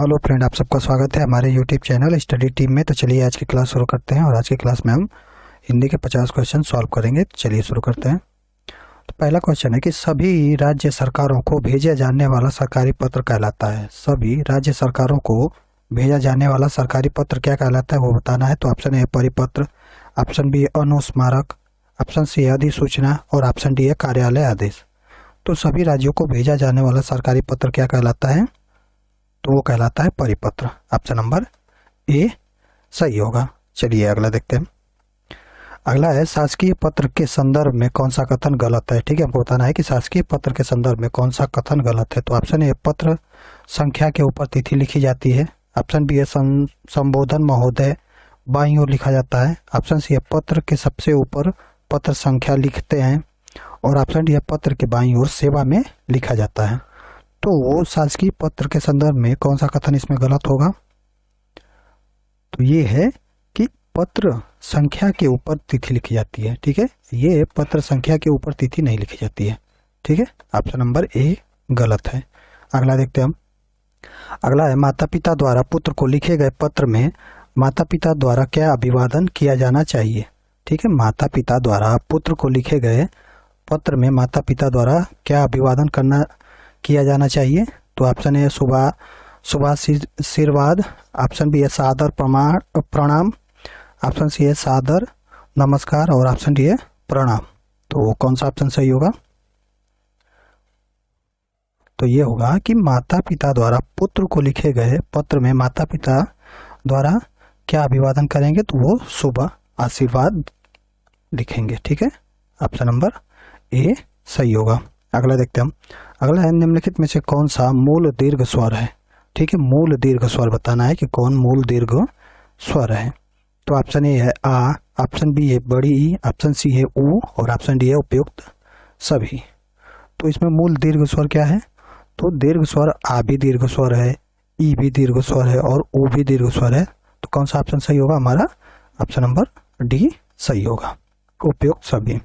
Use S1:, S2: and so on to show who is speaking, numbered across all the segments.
S1: Hello friend, आप सबका स्वागत है हमारे यूट्यूब चैनल स्टडी टीम में। तो चलिए आज की क्लास शुरू करते हैं और आज की क्लास में हम हिंदी के 50 क्वेश्चन सॉल्व करेंगे। तो चलिए शुरू करते हैं। तो पहला क्वेश्चन है कि सभी राज्य सरकारों को भेजा जाने वाला सरकारी पत्र कहलाता है। सभी राज्य सरकारों को भेजा जाने वाला सरकारी पत्र क्या कहलाता है वो बताना है। तो ऑप्शन ए परिपत्र, ऑप्शन बी अनुस्मारक, ऑप्शन सी अधिसूचना और ऑप्शन डी है कार्यालय आदेश। तो सभी राज्यों को भेजा जाने वाला सरकारी पत्र क्या कहलाता है? तो वो कहलाता है परिपत्र। ऑप्शन नंबर ए सही होगा। चलिए अगला देखते हैं। अगला है शासकीय पत्र के संदर्भ में कौन सा कथन गलत है। ठीक है, हमको बताना है कि शासकीय पत्र के संदर्भ में कौन सा कथन गलत है। तो ऑप्शन ए पत्र संख्या के ऊपर तिथि लिखी जाती है। ऑप्शन बी है संबोधन महोदय बाईं ओर लिखा जाता है। ऑप्शन सी है पत्र के सबसे ऊपर पत्र संख्या लिखते हैं और ऑप्शन डी है पत्र के बाईं ओर सेवा में लिखा जाता है। तो वो शासकीय पत्र के संदर्भ में कौन सा कथन इसमें गलत होगा? तो ये है कि पत्र संख्या के ऊपर तिथि लिखी जाती है। ठीक है, ये पत्र संख्या के ऊपर तिथि नहीं लिखी जाती है। ठीक है, ऑप्शन नंबर ए गलत है। अगला देखते हैं हम। अगला है माता पिता द्वारा पुत्र को लिखे गए पत्र में माता पिता द्वारा क्या अभिवादन किया जाना चाहिए। ठीक है, माता पिता द्वारा पुत्र को लिखे गए पत्र में माता पिता द्वारा क्या अभिवादन किया जाना चाहिए। तो ऑप्शन ए शुभाशीर्वाद, ऑप्शन बी है सादर प्रणाम, ऑप्शन सी है सादर नमस्कार और ऑप्शन डी है प्रणाम। तो कौन सा ऑप्शन सही होगा? तो ये होगा कि माता पिता द्वारा पुत्र को लिखे गए पत्र में माता पिता द्वारा क्या अभिवादन करेंगे, तो वो शुभ आशीर्वाद लिखेंगे। ठीक है, ऑप्शन नंबर ए सही होगा। अगला देखते हैं हम। अगला है निम्नलिखित में से कौन सा मूल दीर्घ स्वर है। ठीक है, मूल दीर्घ स्वर बताना है कि कौन मूल दीर्घ स्वर है। तो ऑप्शन ए है आ, ऑप्शन बी है बड़ी ई, ऑप्शन सी है ऊ और ऑप्शन डी है उपयुक्त सभी। तो इसमें मूल दीर्घ स्वर क्या है? तो दीर्घ स्वर आ भी दीर्घ स्वर है, ई भी दीर्घ स्वर है और ऊ भी दीर्घ स्वर है। तो कौन सा ऑप्शन सही होगा? हमारा ऑप्शन नंबर डी सही होगा, उपयुक्त सभी।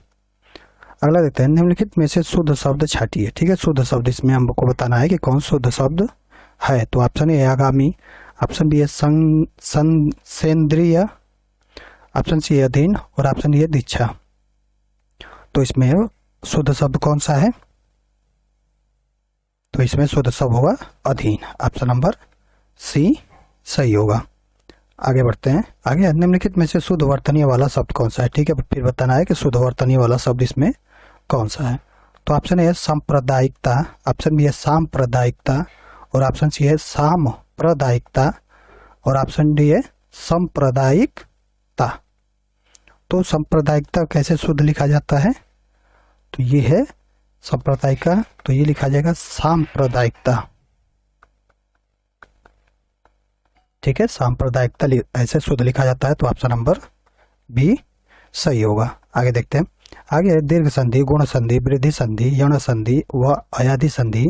S1: अगला देखते हैं। निम्नलिखित में से शुद्ध शब्द छाटिए। ठीक है, शुद्ध शब्द इसमें हमको बताना है कि कौन शुद्ध शब्द है। तो ऑप्शन ए आगामी, ऑप्शन बी है सेंद्रीय, ऑप्शन सी है अधीन और ऑप्शन डी है दीक्षा। तो इसमें शुद्ध शब्द कौन सा है? तो इसमें शुद्ध शब्द होगा अधीन। ऑप्शन नंबर सी सही होगा। आगे बढ़ते हैं। आगे निम्नलिखित में से शुद्ध वर्तनीय वाला शब्द कौन सा है। ठीक है, फिर बताना है कि शुद्ध वर्तनीय वाला शब्द इसमें कौन सा है। तो ऑप्शन ए है सांप्रदायिकता, ऑप्शन बी है सांप्रदायिकता और ऑप्शन सी है साम्प्रदायिकता और ऑप्शन डी है सांप्रदायिकता। तो सांप्रदायिकता कैसे शुद्ध लिखा जाता है? तो ये है सांप्रदायिकता, तो ये लिखा जाएगा सांप्रदायिकता। ठीक है, सांप्रदायिकता ऐसे शुद्ध लिखा जाता है। तो ऑप्शन नंबर बी सही होगा। आगे देखते हैं। आगे दीर्घ संधि, गुण संधि, वृद्धि संधि, यण संधि व अयाधि संधि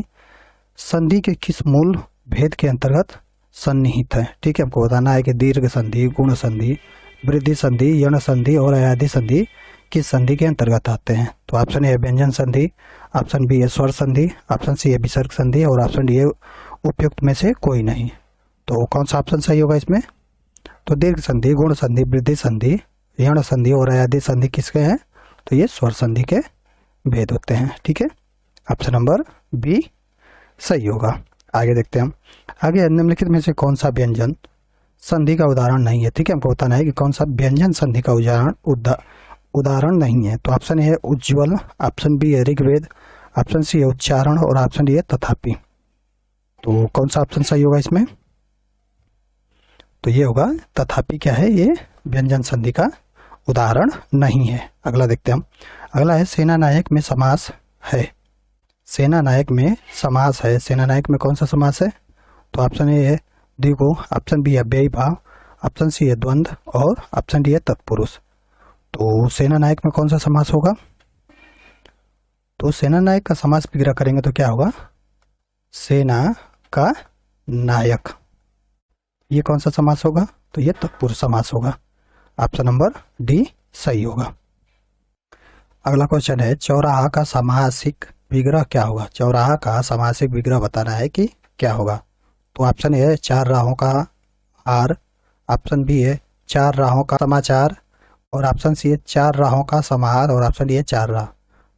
S1: संधि के किस मूल भेद के अंतर्गत सन्निहित है। ठीक है, हमको बताना है कि दीर्घ संधि, गुण संधि, वृद्धि संधि, यण संधि और अयाधि संधि किस संधि के अंतर्गत आते हैं। तो ऑप्शन ए है व्यंजन संधि, ऑप्शन बी है स्वर संधि, ऑप्शन सी है विसर्ग संधि और ऑप्शन डी है उपयुक्त में से कोई नहीं। तो कौन सा ऑप्शन सही होगा इसमें? तो दीर्घ संधि, गुण संधि, वृद्धि संधि, यण संधि और अयाधि संधि किसके हैं? तो ये स्वर संधि के भेद होते हैं। ठीक है, ऑप्शन नंबर बी सही होगा। आगे देखते हैं हम। आगे निम्नलिखित में से कौन सा व्यंजन संधि का उदाहरण नहीं है। ठीक है, हमको बताना है कि कौन सा व्यंजन संधि का उदाहरण नहीं है। तो ऑप्शन ए है उज्ज्वल, ऑप्शन बी है ऋग्वेद, ऑप्शन सी है उच्चारण और ऑप्शन डी है तथापि। तो कौन सा ऑप्शन सही होगा इसमें? तो ये होगा तथापि क्या है, ये व्यंजन संधि का उदाहरण नहीं है। अगला देखते हैं हम। अगला है सेना नायक में समास है। सेना नायक में समास है। सेना नायक में कौन सा समास है? तो ऑप्शन ए है द्विगु, ऑप्शन बी है व्ययभाव, ऑप्शन सी है द्वंद्व और ऑप्शन डी है तत्पुरुष। तो सेना नायक में कौन सा समास होगा? तो सेना नायक का समास विग्रह करेंगे तो क्या होगा? सेना का नायक। ये कौन सा समास होगा? तो ये तत्पुरुष समास होगा। ऑप्शन नंबर डी सही होगा। अगला क्वेश्चन है चौराहा का समासिक विग्रह क्या होगा। चौराहा का समासिक विग्रह बताना है कि क्या होगा। तो ऑप्शन ए है 4 राहों का हार, ऑप्शन बी है 4 राहों का समाचार, और ऑप्शन सी है 4 राहों का समाहार, और ऑप्शन डी है 4 राह।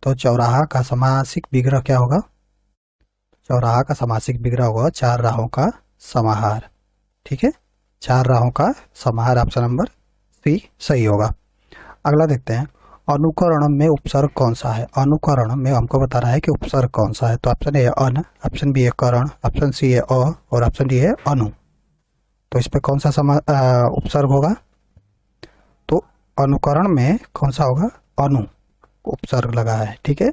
S1: तो चौराहा का समासिक विग्रह क्या होगा? चौराहा का समासिक विग्रह होगा 4 राहों का समाहार। ठीक है, 4 राहों का समाहार, ऑप्शन नंबर सी सही होगा। अगला देखते हैं, अनुकरण में उपसर्ग कौन सा है? अनुकरण में हमको बता रहा है कि उपसर्ग कौन सा है। तो ऑप्शन ए है अन, ऑप्शन बी है करण, ऑप्शन सी है अ, और ऑप्शन डी है अनु। तो इस पे कौन सा उपसर्ग होगा? तो अनुकरण में कौन सा होगा? अनु उपसर्ग लगा है। ठीक है,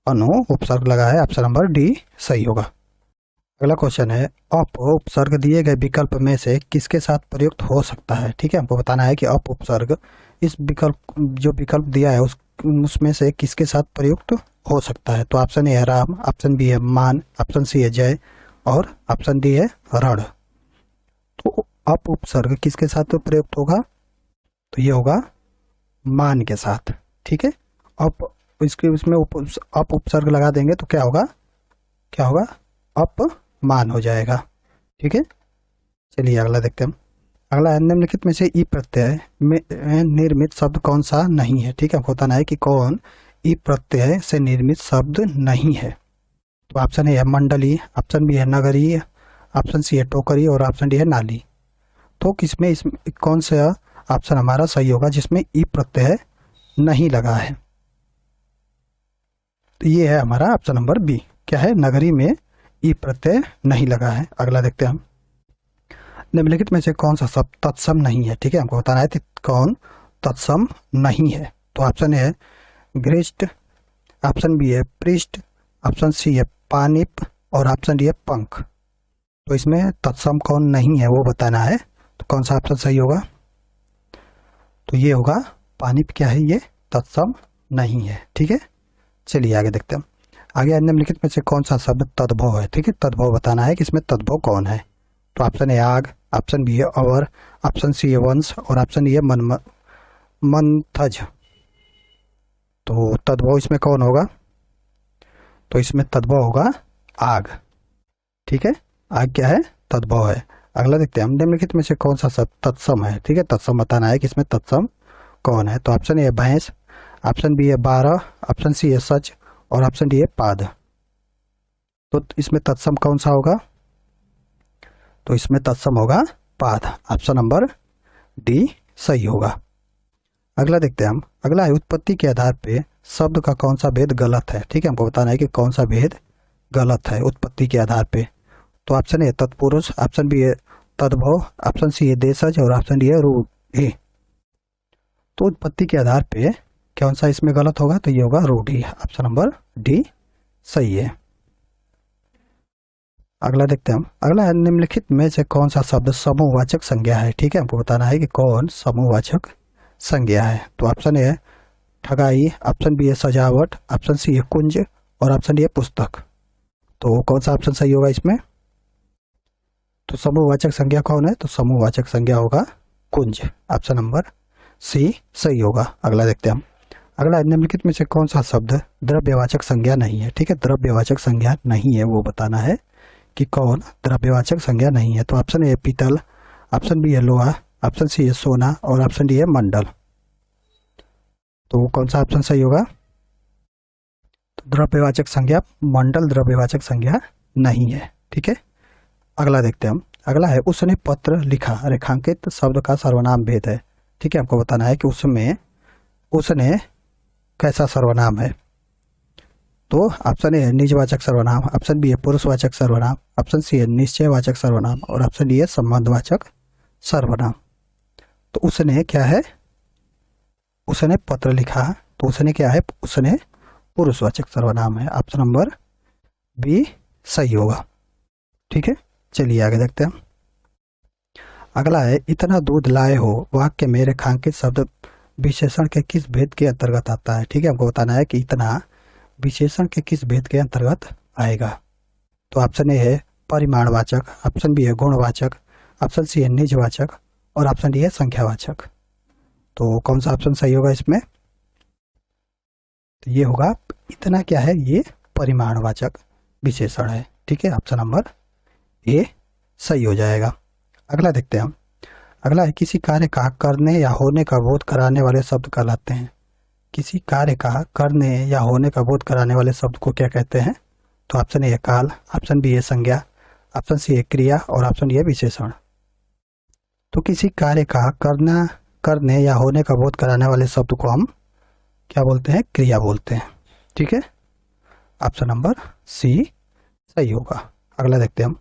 S1: अनु उपसर्ग लगा है, ऑप्शन नंबर डी सही होगा। अगला क्वेश्चन है, अप उपसर्ग दिए गए विकल्प में से किसके साथ प्रयुक्त हो सकता है? ठीक है, हमको बताना है कि अप उपसर्ग इस विकल्प जो विकल्प दिया है उसमें से किसके साथ प्रयुक्त हो सकता है। तो ऑप्शन ए है राम, ऑप्शन बी है मान, ऑप्शन सी है जय, और ऑप्शन डी है रण। तो अप उपसर्ग किसके साथ प्रयुक्त होगा? तो ये होगा मान के साथ। ठीक है, अप इसके उसमें अप उपसर्ग लगा देंगे तो क्या होगा? क्या होगा? अप मान हो जाएगा। ठीक है, चलिए अगला देखते हैं। अगला है, निम्नलिखित में से ई प्रत्यय में निर्मित शब्द कौन सा नहीं है? ठीक है, हमको बताना है कि कौन ई प्रत्यय से निर्मित शब्द नहीं है। तो ऑप्शन ए है मंडली, ऑप्शन बी है नगरी, ऑप्शन सी है टोकरी, और ऑप्शन डी है नाली। तो किसमें इसमें कौन सा ऑप्शन हमारा सही होगा जिसमें ई प्रत्यय नहीं लगा है? तो ये है हमारा ऑप्शन नंबर बी। क्या है? नगरी में ई प्रत्यय नहीं लगा है। अगला देखते हैं हम, निम्नलिखित में से कौन सा शब्द तत्सम नहीं है? ठीक है, हमको बताना है कि कौन तत्सम नहीं है। तो ऑप्शन ए है घृष्ट, ऑप्शन बी है पृष्ठ, ऑप्शन सी है पानिप, और ऑप्शन डी है पंख। तो इसमें तत्सम कौन नहीं है वो बताना है। तो कौन सा ऑप्शन सही होगा? तो ये होगा पानिप। क्या है? ये तत्सम नहीं है। ठीक है, चलिए आगे देखते हैं। आगे निम्नलिखित में से कौन सा शब्द तद्भव है? ठीक है, तद्भव बताना है कि इसमें तद्भव कौन है। तो ऑप्शन ए आग, ऑप्शन बी है अवर, ऑप्शन सी है वंश, और ऑप्शन डी है मंथज। तो तद्भव इसमें कौन होगा? तो इसमें तद्भव होगा आग। ठीक है, आग क्या है? तद्भव है। अगला देखते हैं हम, निम्नलिखित में से कौन सा शब्द तत्सम है? ठीक है, तत्सम बताना है कि इसमें तत्सम कौन है। तो ऑप्शन ए है भैंस, ऑप्शन बी है 12, ऑप्शन सी है सच, और ऑप्शन डी है पाद। तो इसमें तत्सम कौन सा होगा? तो इसमें तत्सम होगा पाद, ऑप्शन नंबर डी सही होगा। अगला देखते हैं हम, अगला है उत्पत्ति के आधार पे शब्द का कौन सा भेद गलत है। ठीक है, हमको बताना है कि कौन सा भेद गलत है उत्पत्ति के आधार पे। तो ऑप्शन ए तत्पुरुष, ऑप्शन बी है तद्भव, ऑप्शन सी है देशज, और ऑप्शन डी है रूढ़ि। तो उत्पत्ति के आधार पे कौन सा इसमें गलत होगा? तो ये होगा रूढ़ि, ऑप्शन नंबर डी सही है। अगला देखते हैं हम, अगला है निम्नलिखित में से कौन सा शब्द समूहवाचक संज्ञा है। ठीक है, हमको बताना है कि कौन समूहवाचक संज्ञा है। तो ऑप्शन ए है ठगाई, ऑप्शन बी है सजावट, ऑप्शन सी है कुंज, और ऑप्शन डी है पुस्तक। तो कौन सा ऑप्शन सही होगा इसमें? तो समूहवाचक संज्ञा कौन है? तो समूहवाचक संज्ञा होगा कुंज, ऑप्शन नंबर सी सही होगा। अगला देखते हैं हम, अगला निम्नलिखित में से कौन सा शब्द द्रव्यवाचक संज्ञा नहीं है। ठीक है, द्रव्यवाचक संज्ञा नहीं है वो बताना है कि कौन द्रव्यवाचक संज्ञा नहीं है। तो ऑप्शन ए पीतल, ऑप्शन बी है लोहा, ऑप्शन सी है सोना, और ऑप्शन डी है मंडल। तो कौन सा ऑप्शन सही होगा? तो द्रव्यवाचक संज्ञा मंडल द्रव्यवाचक संज्ञा नहीं है। ठीक है, अगला देखते हैं हम, अगला है उसने पत्र लिखा रेखांकित शब्द का सर्वनाम भेद है। ठीक है, आपको बताना है कि उसमें उसने कैसा सर्वनाम है। तो ऑप्शन ए है निजवाचक सर्वनाम, ऑप्शन बी है पुरुषवाचक सर्वनाम, ऑप्शन सी है निश्चयवाचक सर्वनाम, और ऑप्शन डी है संबंधवाचक सर्वनाम। तो उसने क्या है? उसने पत्र लिखा, तो उसने क्या है? उसने पुरुषवाचक सर्वनाम है, ऑप्शन नंबर बी सही होगा। ठीक है, चलिए आगे देखते हैं। अगला है इतना दूध लाए हो वाक्य में रेखांकित शब्द विशेषण के किस भेद के अंतर्गत आता है। ठीक है, हमको बताना है कि इतना विशेषण के किस भेद के अंतर्गत आएगा। तो ऑप्शन ए है परिमाणवाचक, ऑप्शन बी है गुणवाचक, ऑप्शन सी है निजवाचक, और ऑप्शन डी है संख्यावाचक। तो कौन सा ऑप्शन सही होगा इसमें? तो ये होगा इतना क्या है? ये परिमाणवाचक विशेषण है। ठीक है, ऑप्शन नंबर ए सही हो जाएगा। अगला देखते हैं हम। अगला है किसी कार्य का करने या होने का बोध कराने वाले शब्द कहलाते हैं। किसी कार्य का करने या होने का बोध कराने वाले शब्द को क्या कहते हैं? तो ऑप्शन ए है काल, ऑप्शन बी है संज्ञा, ऑप्शन सी है क्रिया और ऑप्शन डी है विशेषण। तो किसी कार्य का करने या होने का बोध कराने वाले शब्द को हम क्या बोलते हैं? क्रिया बोलते हैं। ठीक है, ऑप्शन नंबर सी सही होगा। अगला देखते हैं हम।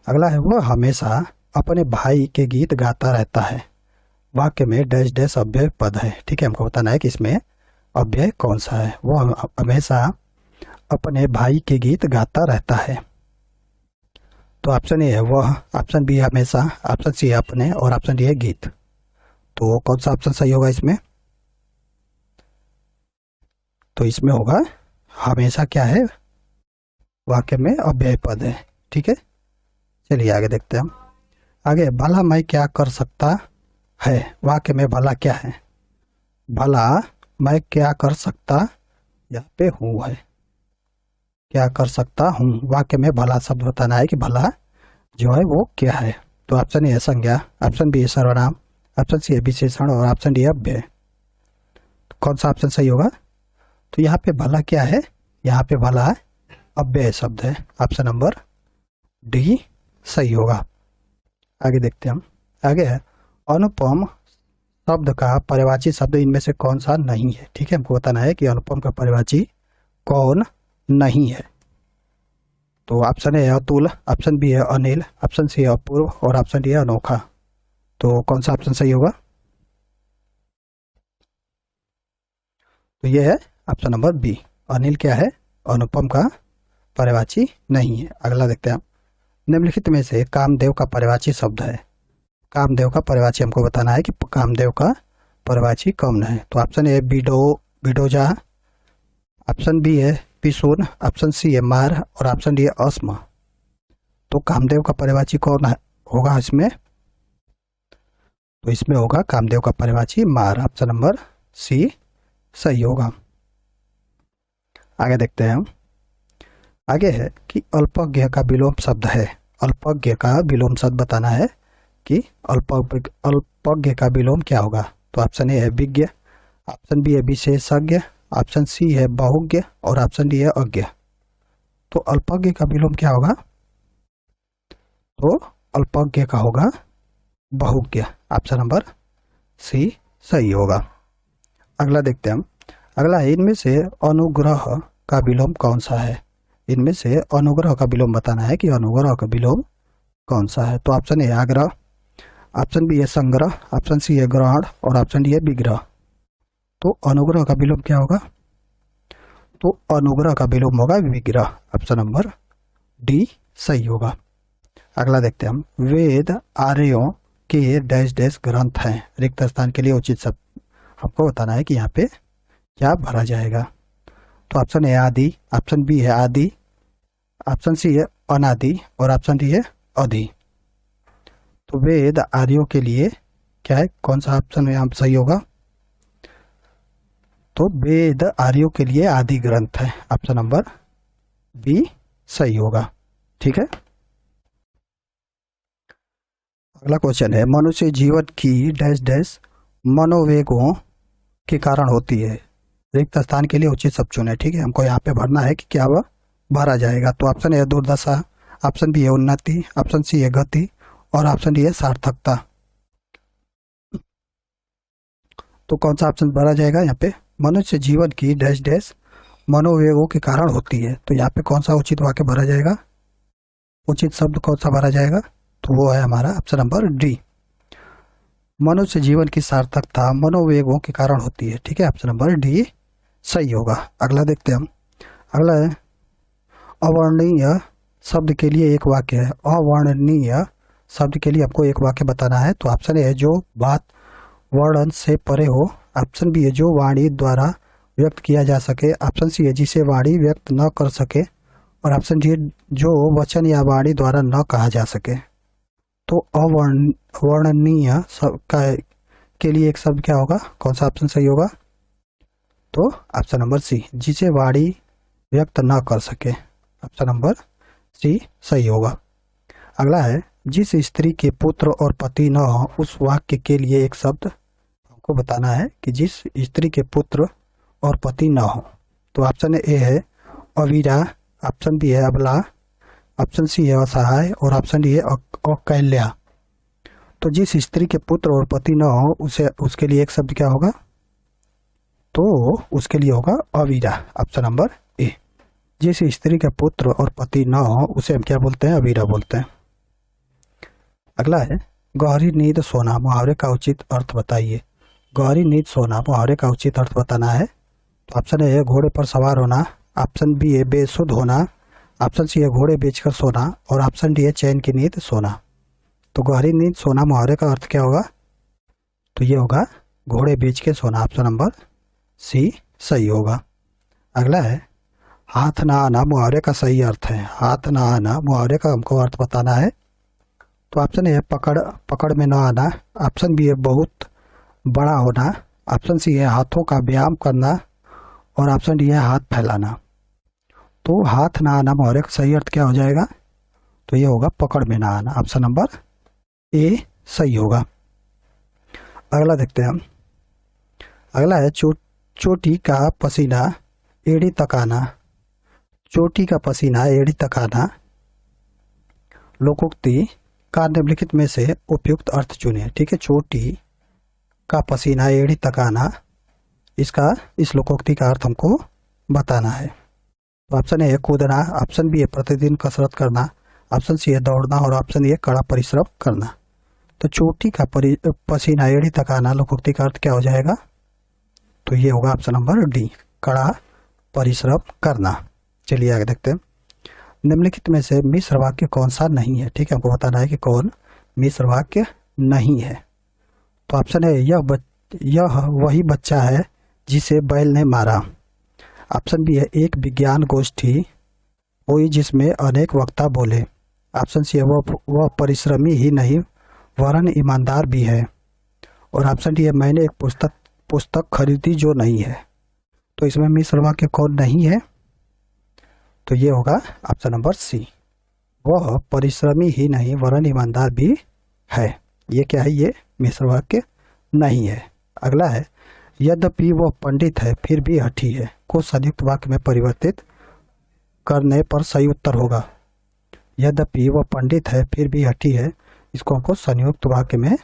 S1: अगला है वह हमेशा अपने भाई के गीत गाता रहता है। वाक्य में डैश डैश अव्यय पद है। ठीक है, हमको बताना है कि इसमें अव्यय कौन सा है। वह हमेशा अपने भाई के गीत गाता रहता है। तो ऑप्शन ए है वह, ऑप्शन बी हमेशा, ऑप्शन सी है अपने और ऑप्शन डी है गीत। तो कौन सा ऑप्शन सही होगा इसमें? तो इसमें होगा हमेशा क्या है? वाक्य में अव्यय पद है। ठीक है, चलिए आगे देखते हैं हम। आगे भला मैं क्या कर सकता है। वाक्य में भला क्या है? भला मैं क्या कर सकता, यहाँ पे हूँ है, क्या कर सकता हूँ। वाक्य में भला शब्द बताना है कि भला जो है वो क्या है। तो ऑप्शन ए है संज्ञा, ऑप्शन बी है सर्वनाम, ऑप्शन सी है विशेषण और ऑप्शन डी है अव्यय। तो कौन सा ऑप्शन सही होगा? तो यहाँ पे भला क्या है? यहाँ पे भला अव्यय शब्द है। ऑप्शन नंबर डी सही होगा। आगे देखते हैं हम। आगे है अनुपम शब्द का पर्यायवाची शब्द इनमें से कौन सा नहीं है। ठीक है, हमको बताना है कि अनुपम का पर्यायवाची कौन नहीं है। तो ऑप्शन ए है अतुल, ऑप्शन बी है अनिल, ऑप्शन सी है अपूर्व और ऑप्शन डी है अनोखा। तो कौन सा ऑप्शन सही होगा? तो ये है ऑप्शन नंबर बी, अनिल क्या है? अनुपम का पर्यायवाची नहीं है। अगला देखते हैं हम। निम्नलिखित में से कामदेव का पर्यायवाची शब्द है। कामदेव का पर्यायवाची हमको बताना है कि कामदेव का पर्यायवाची कौन है। तो ऑप्शन ए बिडोजा, ऑप्शन बी है पिसून, ऑप्शन सी है मार और ऑप्शन डी है अस्म। तो कामदेव का पर्यायवाची कौन होगा इसमें? तो इसमें होगा कामदेव का पर्यायवाची मार। ऑप्शन नंबर सी सही होगा। आगे देखते हैं हम। आगे है कि अल्पज्ञ का विलोम शब्द है। अल्पज्ञ का विलोम शब्द बताना है कि अल्पज्ञ का विलोम क्या होगा। तो ऑप्शन ए है विज्ञ, ऑप्शन बी है विशेषज्ञ, ऑप्शन सी है बहुज्ञ और ऑप्शन डी है अज्ञ। तो अल्पज्ञ का विलोम क्या होगा? तो अल्पज्ञ का होगा बहुज्ञ। ऑप्शन नंबर सी सही होगा। अगला देखते हैं हम। अगला है इनमें से अनुग्रह का विलोम कौन सा है। इनमें से अनुग्रह का विलोम बताना है कि अनुग्रह का विलोम कौन सा है। तो ऑप्शन ए आग्रह, ऑप्शन बी है संग्रह, ऑप्शन सी है ग्रहण और ऑप्शन डी है विग्रह। तो अनुग्रह का विलोम क्या होगा? तो अनुग्रह का विलोम होगा विग्रह। ऑप्शन नंबर डी सही होगा। अगला देखते हैं हम। वेद आर्यों के डैश डैश ग्रंथ हैं। रिक्त स्थान के लिए उचित शब्द हमको बताना है कि यहाँ पे क्या भरा जाएगा। तो ऑप्शन ए आदि, ऑप्शन बी है आदि, ऑप्शन सी है अनादि और ऑप्शन डी है अधि। तो वेद आर्यों के लिए क्या है, कौन सा ऑप्शन यहाँ सही होगा? तो वेद आर्यों के लिए आदि ग्रंथ है। ऑप्शन नंबर बी सही होगा। ठीक है, अगला क्वेश्चन है मनुष्य जीवन की डैश डैश मनोवेगों के कारण होती है। रिक्त स्थान के लिए उचित शब्द चुने। ठीक है, हमको यहाँ पे भरना है कि क्या वह भरा जाएगा। तो ऑप्शन ए दुर्दशा, ऑप्शन बी है उन्नति, ऑप्शन सी है गति और ऑप्शन डी है सार्थकता। तो कौन सा ऑप्शन भरा जाएगा यहाँ पे? मनुष्य जीवन की डैश डैश मनोवेगों के कारण होती है। तो यहाँ पे कौन सा उचित वाक्य भरा जाएगा? उचित शब्द कौन सा भरा जाएगा? तो वो है हमारा ऑप्शन नंबर डी, मनुष्य जीवन की सार्थकता मनोवेगों के कारण होती है। ठीक है, ऑप्शन नंबर डी सही होगा। अगला देखते हैं हम। अगला है अवर्णनीय शब्द के लिए एक वाक्य है। अवर्णनीय शब्द के लिए आपको एक वाक्य बताना है। तो ऑप्शन ए है जो बात वर्णन से परे हो, ऑप्शन बी है जो वाणी द्वारा व्यक्त किया जा सके, ऑप्शन सी है जिसे वाणी व्यक्त न कर सके और ऑप्शन डी जो वचन या वाणी द्वारा न कहा जा सके। तो अवर्णनीय के लिए एक शब्द क्या होगा? कौन सा ऑप्शन सही होगा? तो ऑप्शन नंबर सी, जिसे वाणी व्यक्त न कर सके। ऑप्शन नंबर सी सही होगा। अगला है जिस स्त्री के पुत्र और पति न हो उस वाक्य के लिए एक शब्द हमको बताना है कि जिस स्त्री के पुत्र और पति न हो। तो ऑप्शन ए है अवीरा, ऑप्शन बी है अबला, ऑप्शन सी है असहाय और ऑप्शन डी है अकैल्या। तो जिस स्त्री के पुत्र और पति न हो उसे उसके लिए एक शब्द क्या होगा? तो उसके लिए होगा अवीरा, ऑप्शन नंबर ए। जिस स्त्री के पुत्र और पति न हो उसे हम क्या बोलते हैं? अवीरा बोलते हैं। अगला है गहरी नींद सोना, मुहावरे का उचित अर्थ बताइए। गहरी नींद सोना, मुहावरे का उचित अर्थ बताना है। तो ऑप्शन ए है घोड़े पर सवार होना, ऑप्शन बी है बेसुध होना, ऑप्शन सी है घोड़े बेचकर सोना और ऑप्शन डी है चैन की नींद सोना। तो गहरी नींद सोना मुहावरे का अर्थ क्या होगा? तो ये होगा घोड़े बेच के सोना, ऑप्शन नंबर सी सही होगा। अगला है हाथ ना आना, मुहावरे का सही अर्थ है। हाथ ना आना मुहावरे का हमको अर्थ बताना है। तो ऑप्शन ए है पकड़ में ना आना, ऑप्शन बी है बहुत बड़ा होना, ऑप्शन सी है हाथों का व्यायाम करना और ऑप्शन डी है हाथ फैलाना। तो हाथ ना आना मुहावरे का सही अर्थ क्या हो जाएगा? तो ये होगा पकड़ में ना आना, ऑप्शन नंबर ए सही होगा। अगला देखते हैं हम। अगला है चोटी का पसीना एड़ी तक आना। चोटी का पसीना एड़ी तक आना लोकोक्ति का निम्नलिखित में से उपयुक्त अर्थ चुनिए। ठीक है, चोटी का पसीना एड़ी तक आना, इसका इस लोकोक्ति का अर्थ हमको बताना है। तो ऑप्शन ए है कूदना, ऑप्शन बी है प्रतिदिन कसरत करना, ऑप्शन सी है दौड़ना और ऑप्शन ए कड़ा परिश्रम करना। तो चोटी का पसीना एड़ी तक आना लोकोक्ति का अर्थ क्या हो जाएगा? तो ये होगा ऑप्शन नंबर डी, कड़ा परिश्रम करना। चलिए आगे देखते हैं। निम्नलिखित में से मिश्र वाक्य कौन सा नहीं है? ठीक है, हमको बताना है कि कौन मिश्र वाक्य नहीं है। तो ऑप्शन है यह वही बच्चा है जिसे बैल ने मारा, ऑप्शन बी है एक विज्ञान गोष्ठी हुई जिसमें अनेक वक्ता बोले, ऑप्शन सी है वह परिश्रमी ही नहीं वरन ईमानदार भी है और ऑप्शन डी है मैंने एक पुस्तक खरीदी जो नहीं है। तो इसमें मिश्र वाक्य कौन नहीं है? तो ये होगा ऑप्शन नंबर सी, वह परिश्रमी ही नहीं वरन ईमानदार भी है। ये क्या है? ये मिश्र वाक्य नहीं है। अगला है यद्यपि वह पंडित है फिर भी हठी है को संयुक्त वाक्य में परिवर्तित करने पर सही उत्तर होगा। यद्यपि वह पंडित है फिर भी हठी है, इसको हमको संयुक्त वाक्य में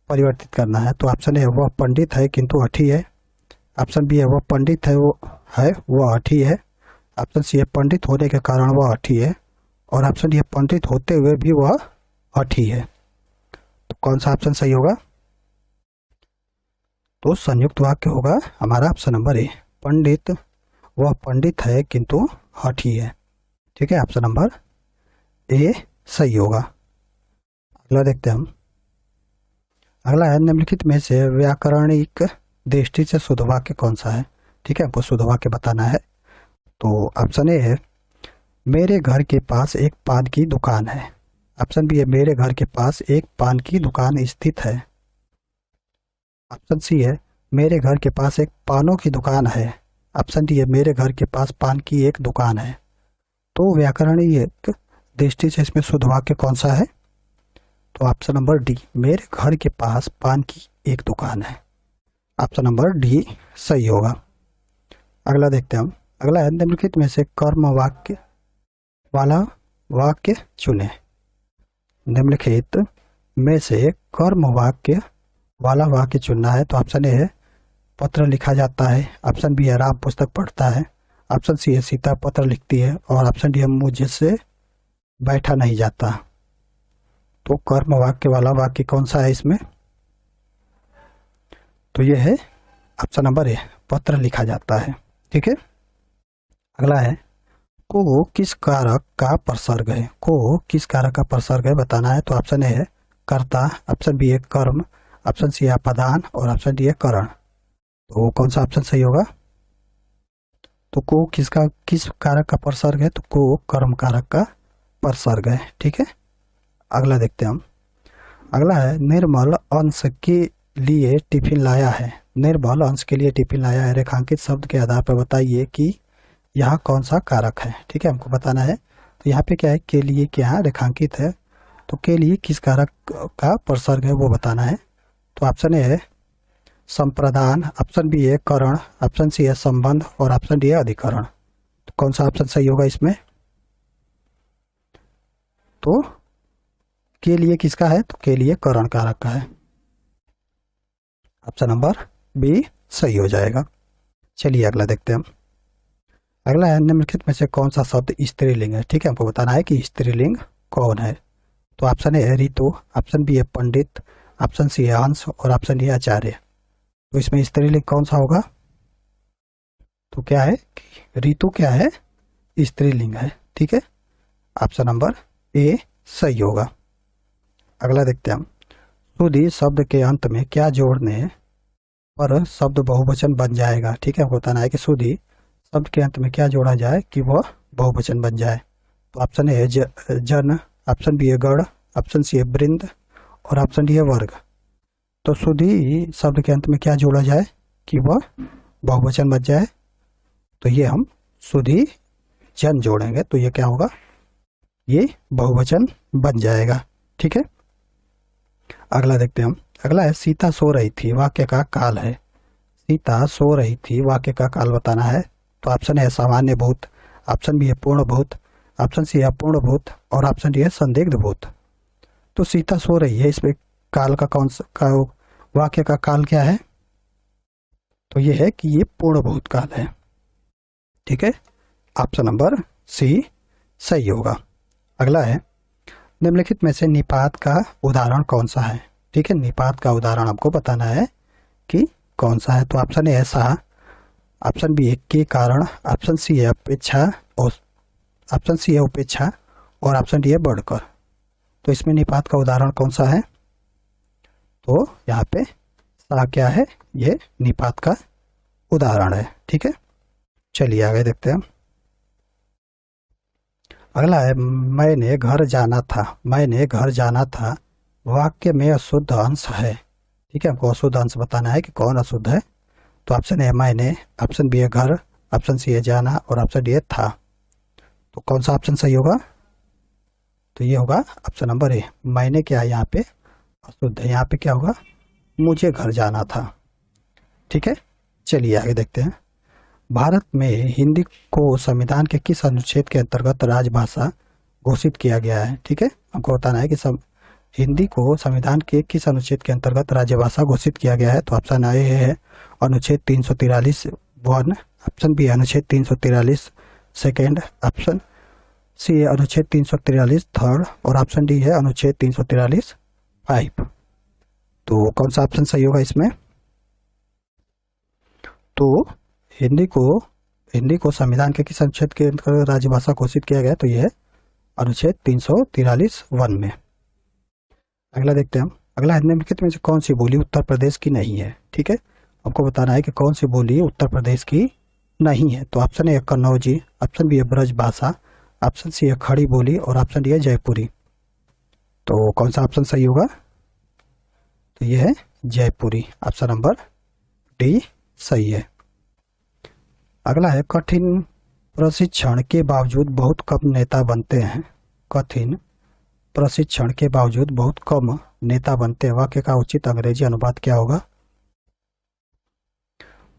S1: परिवर्तित करना है। तो ऑप्शन ए वह पंडित है किंतु हठी है, ऑप्शन बी है वह पंडित है वह हठी है, ऑप्शन सी है पंडित होने के कारण वह हठी है और ऑप्शन डी है पंडित होते हुए भी वह हठी है। तो कौन सा ऑप्शन सही होगा? तो संयुक्त वाक्य होगा हमारा ऑप्शन नंबर ए, पंडित वह पंडित है किंतु हठी है। ठीक है, ऑप्शन नंबर ए सही होगा। अगला देखते हैं हम। अगला है निम्नलिखित में से व्याकरणिक दृष्टि से शुद्ध वाक्य कौन सा है? ठीक है, हमको शुद्ध वाक्य बताना है। तो ऑप्शन ए है मेरे घर के पास एक पान की दुकान है, ऑप्शन बी है मेरे घर के पास एक पान की दुकान स्थित है, ऑप्शन सी है मेरे घर के पास एक पानों की दुकान है, ऑप्शन डी है मेरे घर के पास पान की एक दुकान है। तो व्याकरणिक दृष्टि से इसमें शुद्ध वाक्य कौन सा है? तो ऑप्शन नंबर डी, मेरे घर के पास पान की एक दुकान है, ऑप्शन नंबर डी सही होगा। अगला देखते हैं हम। अगला है निम्नलिखित में से कर्म वाक्य वाला वाक्य चुने। निम्नलिखित में से कर्म वाक्य वाला वाक्य चुनना है। तो ऑप्शन ए है पत्र लिखा जाता है, ऑप्शन बी है राम पुस्तक पढ़ता है, ऑप्शन सी है सीता पत्र लिखती है और ऑप्शन डी है मुझसे बैठा नहीं जाता। तो कर्म वाक्य वाला वाक्य कौन सा है इसमें? तो ये है ऑप्शन नंबर ए, पत्र लिखा जाता है। ठीक है, अगला है को किस कारक का प्रसर्ग है? को किस कारक का प्रसर्ग है बताना है। तो ऑप्शन ए है कर्ता, ऑप्शन बी है कर्म, ऑप्शन सी है पदान और ऑप्शन डी है करण। तो कौन सा ऑप्शन सही होगा? तो को किस कारक का प्रसर्ग है? तो को कर्म कारक का प्रसर्ग है। ठीक है, अगला देखते हैं हम। अगला है निर्मल अंश के लिए टिफिन लाया है। निर्मल अंश के लिए टिफिन लाया है, रेखांकित शब्द के आधार पर बताइए कि यहाँ कौन सा कारक है। ठीक है, हमको बताना है। तो यहाँ पे क्या है, के लिए क्या है रेखांकित है तो के लिए किस कारक का प्रसर्ग है वो बताना है। तो ऑप्शन ए है संप्रदान, ऑप्शन बी है करण, ऑप्शन सी है संबंध और ऑप्शन डी है अधिकरण। तो कौन सा ऑप्शन सही होगा इसमें? तो के लिए किसका है? तो के लिए करण कारक का है। ऑप्शन नंबर बी सही हो जाएगा। चलिए अगला देखते हैं हम। अगला है निम्नलिखित में से कौन सा शब्द स्त्रीलिंग है। ठीक है, हमको बताना है कि स्त्रीलिंग कौन है। तो ऑप्शन ए है ऋतु, ऑप्शन बी है पंडित, ऑप्शन सी है हंस और ऑप्शन डी है आचार्य। तो इसमें स्त्रीलिंग कौन सा होगा? तो क्या है कि ऋतु क्या है? स्त्रीलिंग है। ठीक है, ऑप्शन नंबर ए सही होगा। अगला देखते हैं हम। सुधि शब्द के अंत में क्या जोड़ने पर शब्द बहुवचन बन जाएगा। ठीक है, हमको बताना है कि सुधि शब्द के अंत में क्या जोड़ा जाए कि वह बहुवचन बन जाए। तो ऑप्शन ए है जन, ऑप्शन बी है गण, ऑप्शन सी है वृंद और ऑप्शन डी है वर्ग। तो सुधि शब्द के अंत में क्या जोड़ा जाए कि वह बहुवचन बन जाए। तो ये हम सुधि जन जोड़ेंगे तो ये क्या होगा? ये बहुवचन बन जाएगा। ठीक है, अगला देखते हैं हम। अगला है सीता सो रही थी वाक्य का काल है। सीता सो रही थी वाक्य का काल बताना है। तो ऑप्शन है सामान्य भूत, ऑप्शन बी है पूर्ण भूत, ऑप्शन सी है अपूर्ण भूत और ऑप्शन डी है संदिग्ध भूत। तो सीता सो रही है, इसमें काल का कौन सा वाक्य का काल क्या है? तो ये है कि ये पूर्ण भूत काल है। ठीक है, ऑप्शन नंबर सी सही होगा। अगला है निम्नलिखित में से निपात का उदाहरण कौन सा है। ठीक है, निपात का उदाहरण आपको बताना है कि कौन सा है। तो ऑप्शन ए है साह, ऑप्शन बी है के कारण, ऑप्शन सी है अपेक्षा और ऑप्शन सी है उपेक्षा और ऑप्शन डी है बढ़कर। तो इसमें निपात का उदाहरण कौन सा है? तो यहाँ पे साह क्या है? ये निपात का उदाहरण है। ठीक है, चलिए आगे देखते हैं। अगला है मैंने घर जाना था, मैंने घर जाना था वाक्य में अशुद्ध अंश है। ठीक है, हमको अशुद्ध अंश बताना है कि कौन अशुद्ध है। तो ऑप्शन है मैंने, ऑप्शन बी है घर, ऑप्शन सी है जाना और ऑप्शन डी है था। तो कौन सा ऑप्शन सही होगा? तो ये होगा ऑप्शन नंबर ए। मैंने क्या है यहाँ पे अशुद्ध है, यहाँ पे क्या होगा? मुझे घर जाना था। ठीक है, चलिए आगे देखते हैं। भारत में हिंदी को संविधान के किस अनुच्छेद के अंतर्गत राजभाषा घोषित किया गया है। ठीक है, हमको बताना है कि हिंदी को संविधान के किस अनुच्छेद के अंतर्गत राजभाषा घोषित किया गया है। तो ऑप्शन ए है अनुच्छेद 343 वन, ऑप्शन बी अनुच्छेद 343 सेकेंड, ऑप्शन सी है अनुच्छेद 343 थर्ड और ऑप्शन डी है अनुच्छेद 343 फाइव। तो कौन सा ऑप्शन सही होगा इसमें? तो हिंदी को संविधान के किस अनुच्छेद के अंतर्गत राजभाषा घोषित किया गया? तो यह है अनुच्छेद 343 वन में। अगला देखते हैं हम। अगला है निम्नलिखित में से कौन सी बोली उत्तर प्रदेश की नहीं है। ठीक है, हमको बताना है कि कौन सी बोली उत्तर प्रदेश की नहीं है। तो option A Kannauji, option B है ब्रज भाषा, ऑप्शन सी है खड़ी बोली और ऑप्शन डी है जयपुरी। तो कौन सा ऑप्शन सही होगा? तो ये है जयपुरी। ऑप्शन नंबर डी सही है। अगला है कठिन प्रशिक्षण के बावजूद बहुत कम नेता बनते हैं। कठिन प्रशिक्षण के बावजूद बहुत कम नेता बनते हैं वाक्य का उचित अंग्रेजी अनुवाद क्या होगा?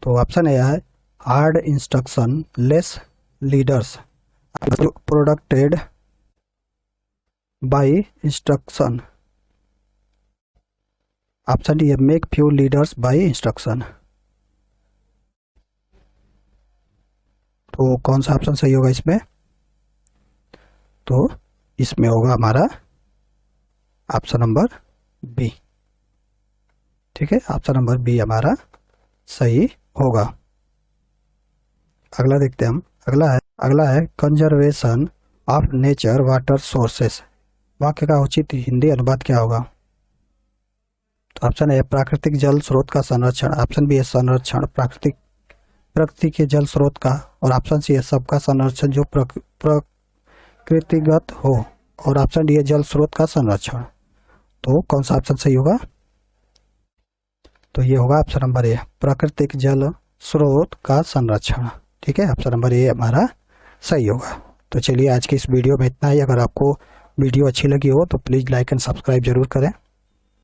S1: तो ऑप्शन ए है hard instruction less leaders protected by instruction, option D है make few leaders by instruction. तो कौन सा ऑप्शन सही होगा इसमें? तो इसमें होगा हमारा ऑप्शन नंबर बी। ठीक है, ऑप्शन नंबर बी हमारा सही होगा। अगला देखते हैं हम। अगला है conservation of nature water sources वाक्य का उचित हिंदी अनुवाद क्या होगा? तो ऑप्शन है प्राकृतिक जल स्रोत का संरक्षण, ऑप्शन बी है संरक्षण प्रकृति के जल स्रोत का और ऑप्शन सी है सबका संरक्षण जो प्रकृतिगत हो और ऑप्शन डी है जल स्रोत का संरक्षण। तो कौन सा ऑप्शन सही होगा? तो ये होगा ऑप्शन नंबर ए प्राकृतिक जल स्रोत का संरक्षण। ठीक है, ऑप्शन नंबर ए हमारा सही होगा। तो चलिए आज की इस वीडियो में इतना ही। अगर आपको वीडियो अच्छी लगी हो तो प्लीज़ लाइक एंड सब्सक्राइब जरूर करें।